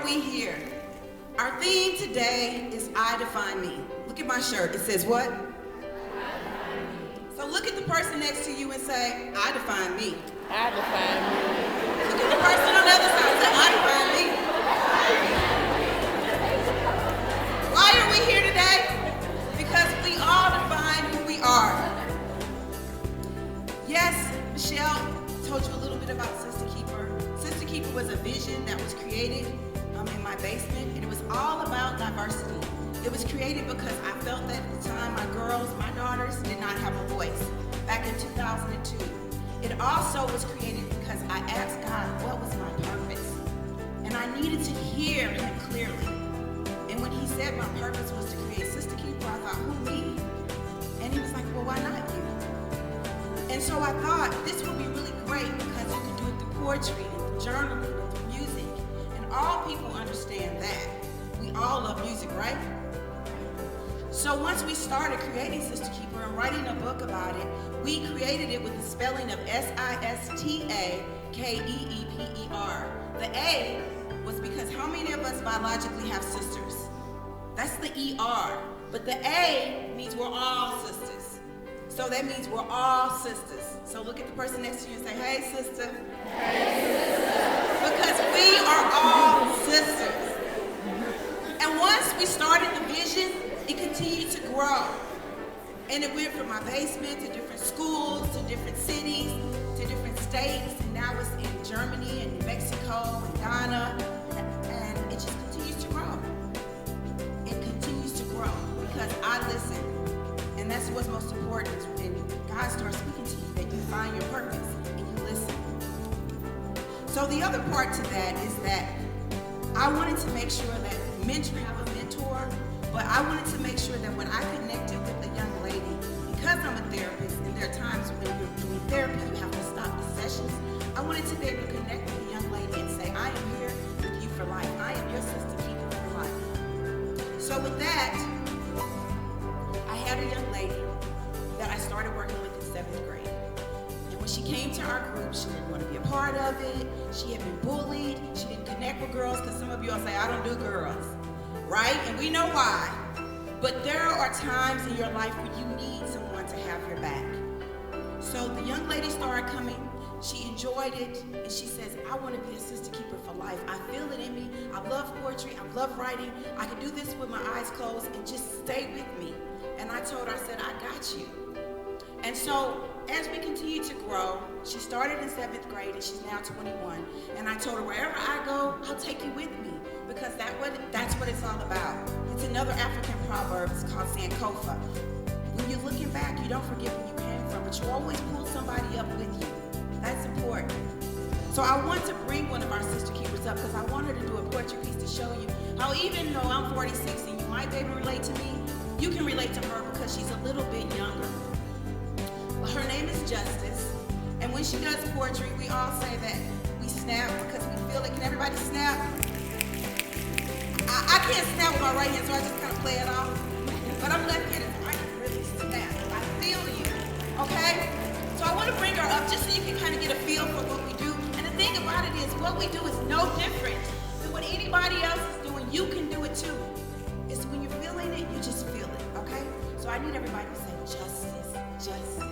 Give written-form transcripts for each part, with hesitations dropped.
we here? Our theme today is I Define Me. Look at my shirt. It says what? So look at the person next to you and say, I define me. I define me. Look at the person on the other side and say, I define me. Why are we here today? Because we all define who we are. Yes, Michelle told you a little bit about SistaKeeper. SistaKeeper was a vision that was created in my basement, and it was all about diversity. It was created because I felt that at the time my daughters did not have a voice back in 2002. It also was created because I asked God what was my purpose, and I needed to hear him clearly. And when he said my purpose was to create SistaKeeper, I thought, who, me? And he was like, well, why not you? And so I thought this would be really great because you could do it through poetry and through journaling and through music. And all people understand that. We all love music, right? So once we started creating SistaKeeper and writing a book about it, we created it with the spelling of SistaKeeper. The A was because how many of us biologically have sisters? That's the ER. But the A means we're all sisters. So that means we're all sisters. So look at the person next to you and say, hey, sister. Hey, sister. Because we are all sisters. And once we started the vision, it continued to grow. And it went from my basement to different schools, to different cities, to different states. And now it's in Germany and New Mexico and Ghana. And it just continues to grow. It continues to grow because I listen. And that's what's most important. When God starts speaking to you, that you find your purpose and you listen. So the other part to that is that I wanted to make sure that mentoring, I'm a mentor, but I wanted to make sure that when I connected with a young lady, because I'm a therapist, and there are times when you're doing therapy, you have to stop the sessions, I wanted to be able to connect with a young lady and say, I am here with you for life. I am your SistaKeeper for life. So with that, I had a young lady that I started working with in 7th grade. And when she came to our group, she didn't want to be a part of it. She had been bullied. She didn't connect with girls because some of you all say, I don't do girls, right? And we know why. But there are times in your life where you need someone to have your back. So the young lady started coming. She enjoyed it, and she says, I want to be a SistaKeeper for life. I feel it in me. I love poetry. I love writing. I can do this with my eyes closed and just stay with me. And I told her, I said, I got you. And so as we continue to grow, she started in 7th grade and she's now 21. And I told her, wherever I go, I'll take you with me because that's what it's all about. It's another African proverb. It's called Sankofa. When you're looking back, you don't forget where you came from, but you always pull somebody up with you. That's important. So I want to bring one of our SistaKeepers up because I want her to do a poetry piece to show you how even though I'm 46 and you might be able to relate to me, you can relate to her because she's a little bit younger. Her name is Justice, and when she does poetry, we all say that we snap because we feel it. Can everybody snap? I can't snap with my right hand, so I just kind of play it off. But I'm left-handed, so I can really snap. I feel you, okay? So I want to bring her up just so you can kind of get a feel for what we do. And the thing about it is, what we do is no different than what anybody else is doing. You can do it too. It's when you're feeling it, you just feel it, okay? So I need everybody to say justice, justice.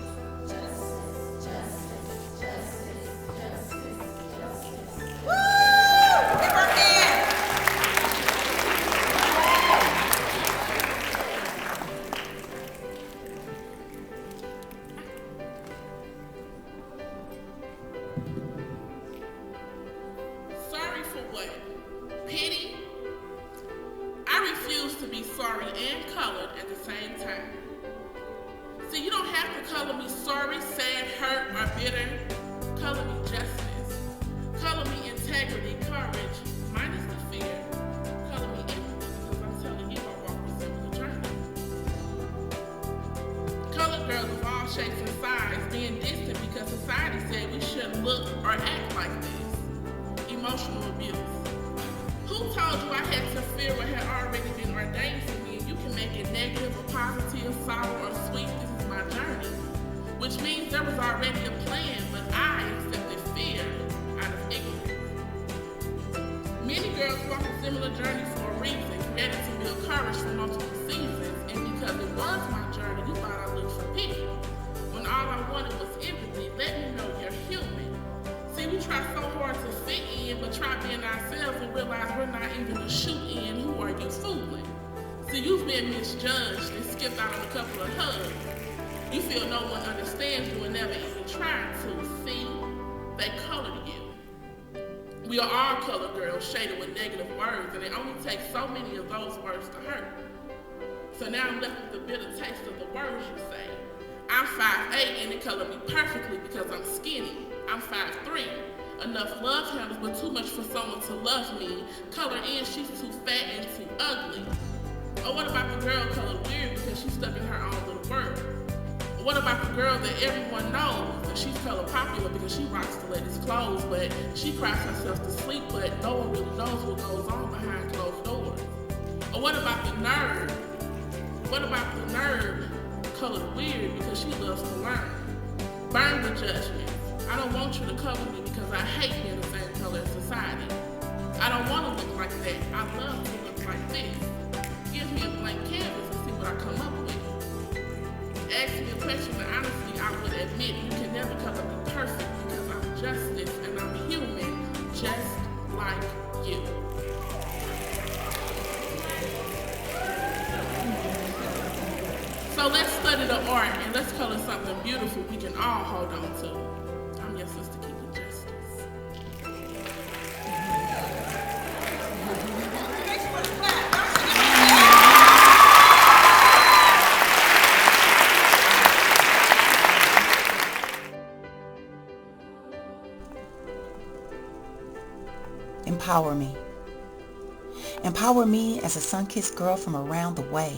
realize we're not even a shoot-in. Who are you fooling? See, you've been misjudged and skipped out on a couple of hugs. You feel no one understands you and never even tried to. See, they colored you. We are all colored girls shaded with negative words, and it only takes so many of those words to hurt. So now I'm left with the bitter taste of the words you say. I'm 5'8" and it colored me perfectly because I'm skinny. I'm 5'3". Enough love handles, but too much for someone to love me. Color in, she's too fat and too ugly. Or what about the girl colored weird because she's stuck in her own little world? What about the girl that everyone knows that she's color popular because she rocks the latest clothes, but she cries herself to sleep, but no one really knows what goes on behind closed doors? Or what about the nerd? What about the nerd colored weird because she loves to learn? Burn the judgment. I don't want you to cover me because I hate being the same color as society. I don't want to look like that. I love to look like this. Give me a blank canvas and see what I come up with. Ask me a question that honestly I would admit you can never color me perfect because I'm justice and I'm human just like you. So let's study the art and let's color something beautiful we can all hold on to. I'm your SistaKeeper Justice. Empower me. Empower me as a sun-kissed girl from around the way.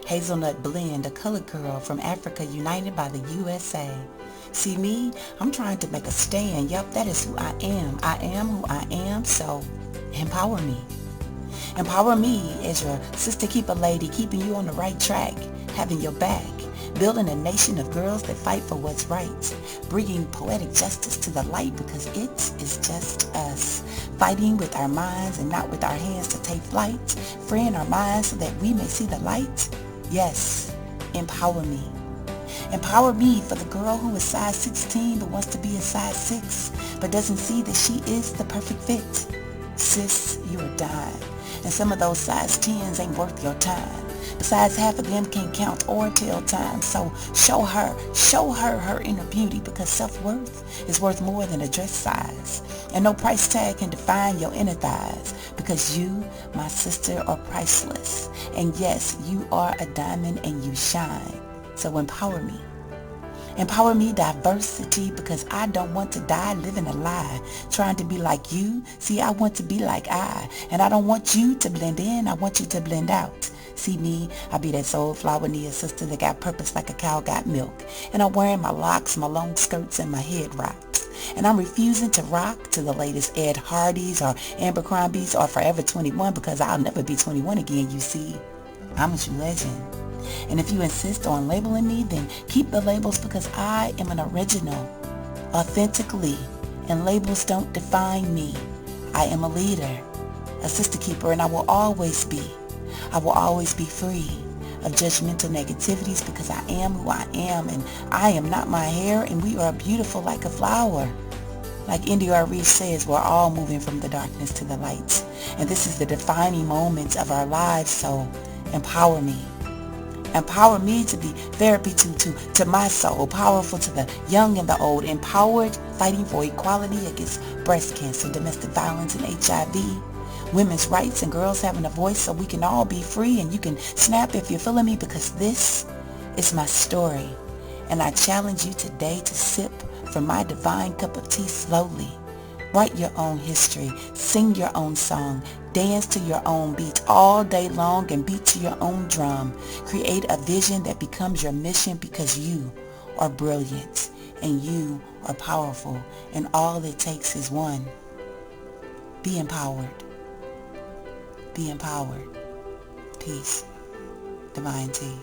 Hazelnut blend, a colored girl from Africa united by the USA. See me? I'm trying to make a stand. Yup, that is who I am. I am who I am, so empower me. Empower me as your SistaKeeper lady, keeping you on the right track, having your back, building a nation of girls that fight for what's right, bringing poetic justice to the light because it is just us, fighting with our minds and not with our hands to take flight, freeing our minds so that we may see the light. Yes, empower me. Empower me for the girl who is size 16 but wants to be a size 6 but doesn't see that she is the perfect fit. Sis, you're a dime, and some of those size 10s ain't worth your time. Besides, half of them can't count or tell time. So show her her inner beauty because self-worth is worth more than a dress size. And no price tag can define your inner thighs because you, my sister, are priceless. And yes, you are a diamond and you shine. So empower me. Empower me diversity because I don't want to die living a lie, trying to be like you. See, I want to be like I, and I don't want you to blend in, I want you to blend out. See me, I be that soul flower Nia sister that got purpose like a cow got milk. And I'm wearing my locks, my long skirts, and my head rocks. And I'm refusing to rock to the latest Ed Hardys or Abercrombies or Forever 21 because I'll never be 21 again, you see. I'm a true legend. And if you insist on labeling me, then keep the labels because I am an original, authentically, and labels don't define me. I am a leader, a SistaKeeper, and I will always be. I will always be free of judgmental negativities because I am who I am, and I am not my hair, and we are beautiful like a flower. Like India Reese says, we're all moving from the darkness to the light, and this is the defining moments of our lives, so empower me. Empower me to be therapy to my soul, powerful to the young and the old, empowered, fighting for equality against breast cancer, domestic violence, and HIV. Women's rights and girls having a voice so we can all be free, and you can snap if you're feeling me because this is my story. And I challenge you today to sip from my divine cup of tea slowly. Write your own history, sing your own song, dance to your own beat all day long and beat to your own drum. Create a vision that becomes your mission because you are brilliant and you are powerful, and all it takes is one. Be empowered. Be empowered. Peace. Divine Tea.